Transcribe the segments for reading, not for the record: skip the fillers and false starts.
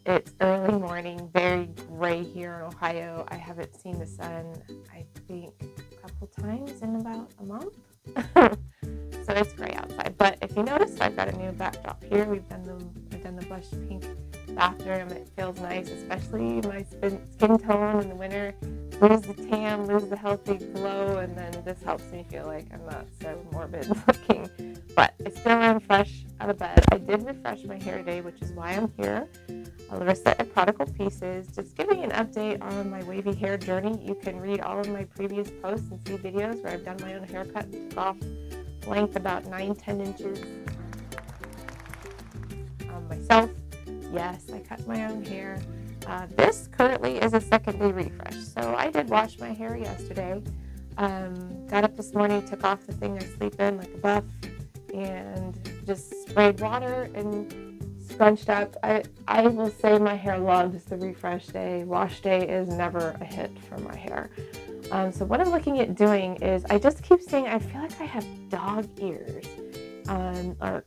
It's early morning, very gray here in Ohio. I haven't seen the sun, I think, a couple times in about a month. So it's gray outside. But if you notice, I've got a new backdrop here. I've done the blush pink bathroom. It feels nice, especially my skin tone in the winter. Lose the tan, lose the healthy glow, and then this helps me feel like I'm not so morbid looking. But I still am fresh out of bed. I did refresh my hair today, which is why I'm here. A set of prodigal pieces, just giving an update on my wavy hair journey. You can read all of my previous posts and see videos where I've done my own haircut, took off length about 9-10 inches myself. Yes, I cut my own hair. This currently is a second day refresh. So I did wash my hair yesterday. Got up this morning, took off the thing I sleep in like a buff, and just sprayed water and scrunched up. I will say my hair loves the refresh day. Wash day is never a hit for my hair. So what I'm looking at doing is I just keep saying I feel like I have dog ears, or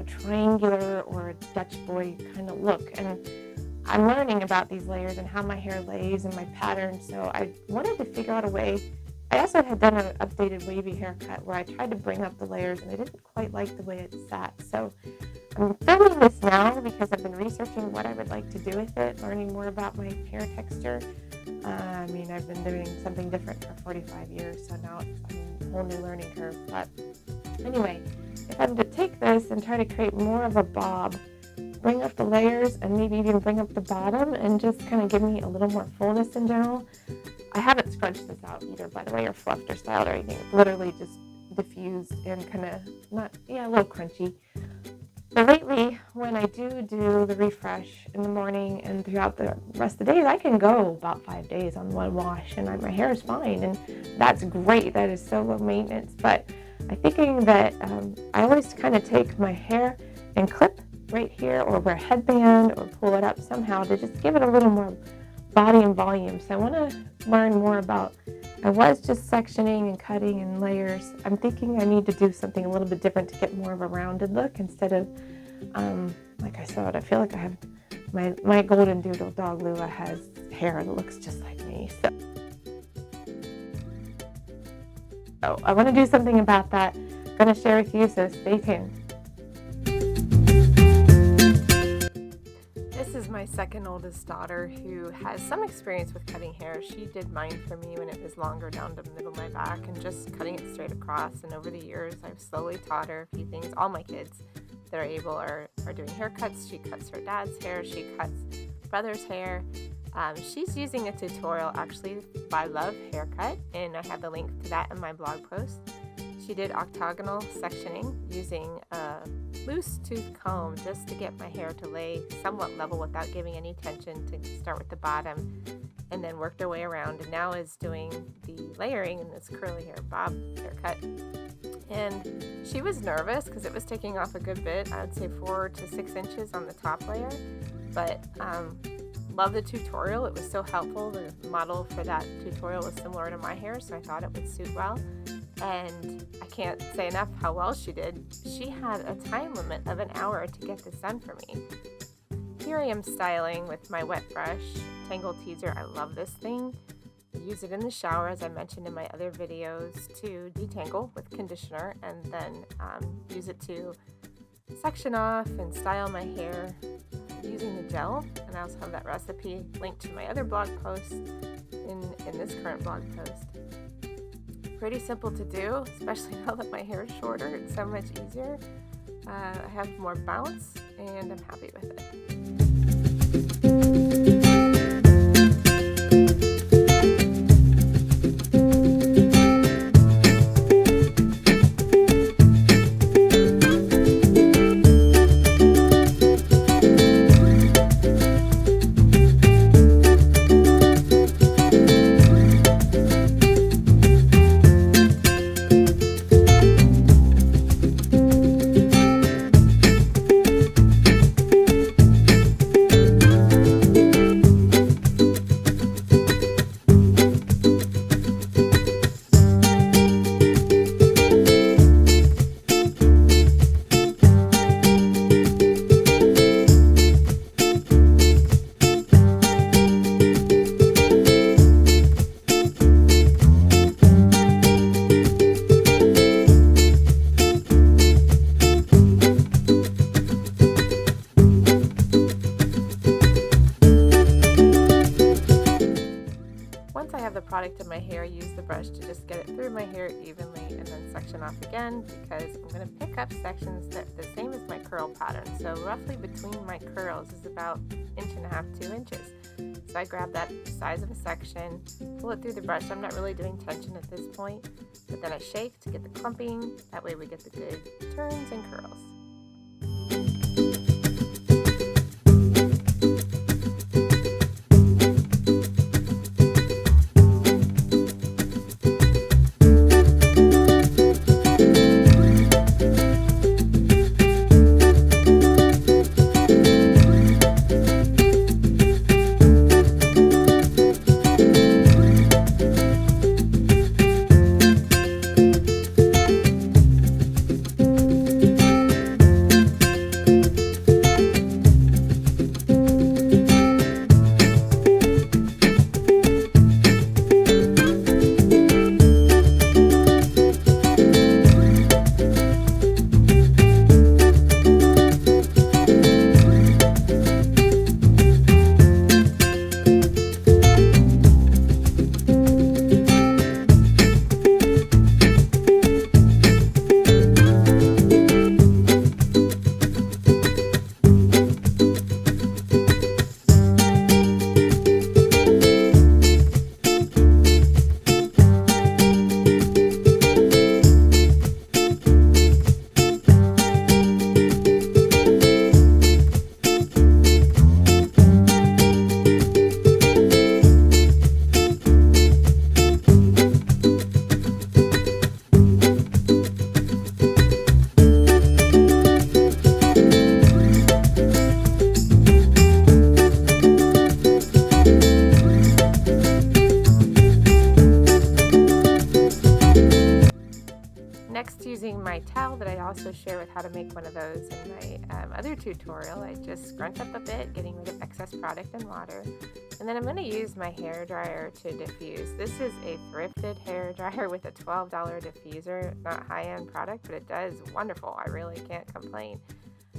triangular or Dutch boy kind of look. And I'm learning about these layers and how my hair lays and my pattern. So I wanted to figure out a way. I also had done an updated wavy haircut where I tried to bring up the layers and I didn't quite like the way it sat. So I'm filming this now because I've been researching what I would like to do with it, learning more about my hair texture. I've been doing something different for 45 years, so now it's a whole new learning curve. But anyway, if I'm to take this and try to create more of a bob, bring up the layers and maybe even bring up the bottom and just kind of give me a little more fullness in general. I haven't scrunched this out either, by the way, or fluffed or styled or anything. It's literally just diffused and kind of a little crunchy. So lately, when I do the refresh in the morning and throughout the rest of the days, I can go about 5 days on one wash and my hair is fine. And that's great. That is so low maintenance. But I'm thinking that I always kind of take my hair and clip right here or wear a headband or pull it up somehow to just give it a little more body and volume. So I want to learn more about, I was just sectioning and cutting and layers. I'm thinking I need to do something a little bit different to get more of a rounded look instead of, like I said, I feel like I have my golden doodle dog Lula has hair that looks just like me. So I want to do something about that. I'm going to share with you, so stay tuned. This is my second oldest daughter who has some experience with cutting hair. She did mine for me when it was longer down the middle of my back and just cutting it straight across. And over the years, I've slowly taught her a few things. All my kids that are able are doing haircuts. She cuts her dad's hair. She cuts brother's hair. She's using a tutorial actually by Love Haircut, and I have the link to that in my blog post. She did octagonal sectioning using a loose tooth comb just to get my hair to lay somewhat level without giving any tension, to start with the bottom and then worked her way around, and now is doing the layering in this curly hair bob haircut. And she was nervous because it was taking off a good bit. I would say 4 to 6 inches on the top layer, but love the tutorial. It was so helpful. The model for that tutorial was similar to my hair, so I thought it would suit well. And I can't say enough how well she did. She had a time limit of an hour to get this done for me. Here I am styling with my wet brush, Tangle Teaser. I love this thing. I use it in the shower, as I mentioned in my other videos, to detangle with conditioner, and then use it to section off and style my hair using the gel. And I also have that recipe linked to my other blog post in this current blog post. Pretty simple to do, especially now that my hair is shorter. It's so much easier. I have more bounce and I'm happy with it. product in my hair, use the brush to just get it through my hair evenly and then section off again, because I'm going to pick up sections that are the same as my curl pattern. So roughly between my curls is about 1.5 to 2 inches. So I grab that size of a section, pull it through the brush. I'm not really doing tension at this point, but then I shake to get the clumping. That way we get the good turns and curls. Next, using my towel that I also share with how to make one of those in my other tutorial, I just scrunch up a bit, getting rid of excess product and water. And then I'm going to use my hair dryer to diffuse. This is a thrifted hair dryer with a $12 diffuser. Not high-end product, but it does wonderful. I really can't complain.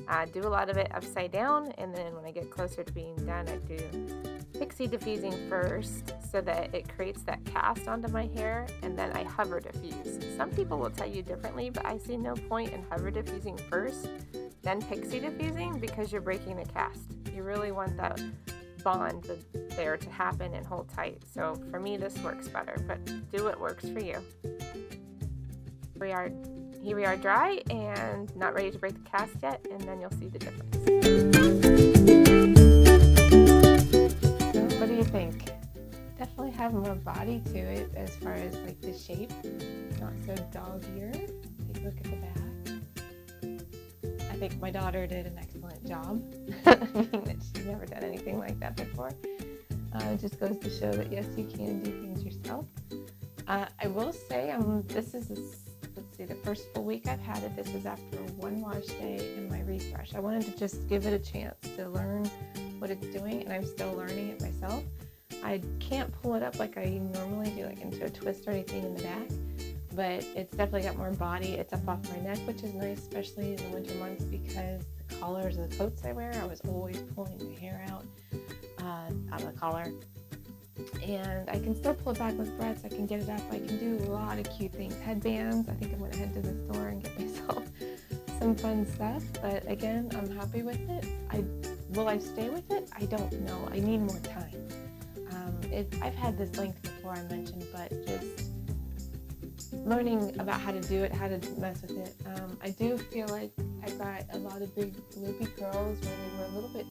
I do a lot of it upside down, and then when I get closer to being done, I do pixie diffusing first so that it creates that cast onto my hair, and then I hover diffuse. Some people will tell you differently, but I see no point in hover diffusing first, then pixie diffusing, because you're breaking the cast. You really want that bond there to happen and hold tight. So for me, this works better, but do what works for you. Here we are dry and not ready to break the cast yet, and then you'll see the difference. So what do you think? Definitely have more body to it as far as like the shape, not so dog ear. Take a look at the back. I think my daughter did an excellent job. Meaning that she's never done anything like that before. It just goes to show that yes, you can do things yourself. I will say this is the first full week I've had it. This is after one wash day and my refresh. I wanted to just give it a chance to learn what it's doing, and I'm still learning it myself. I can't pull it up like I normally do, like into a twist or anything in the back, but it's definitely got more body. It's up off my neck, which is nice, especially in the winter months, because the collars of the coats I wear, I was always pulling the hair out of the collar. And I can still pull it back with breaths. I can get it up. I can do a lot of cute things. Headbands. I think I'm going to head to the store and get myself some fun stuff. But again, I'm happy with it. Will I stay with it? I don't know. I need more time. I've had this length before, I mentioned, but just learning about how to do it, how to mess with it. I do feel like I got a lot of big loopy curls where they were a little bit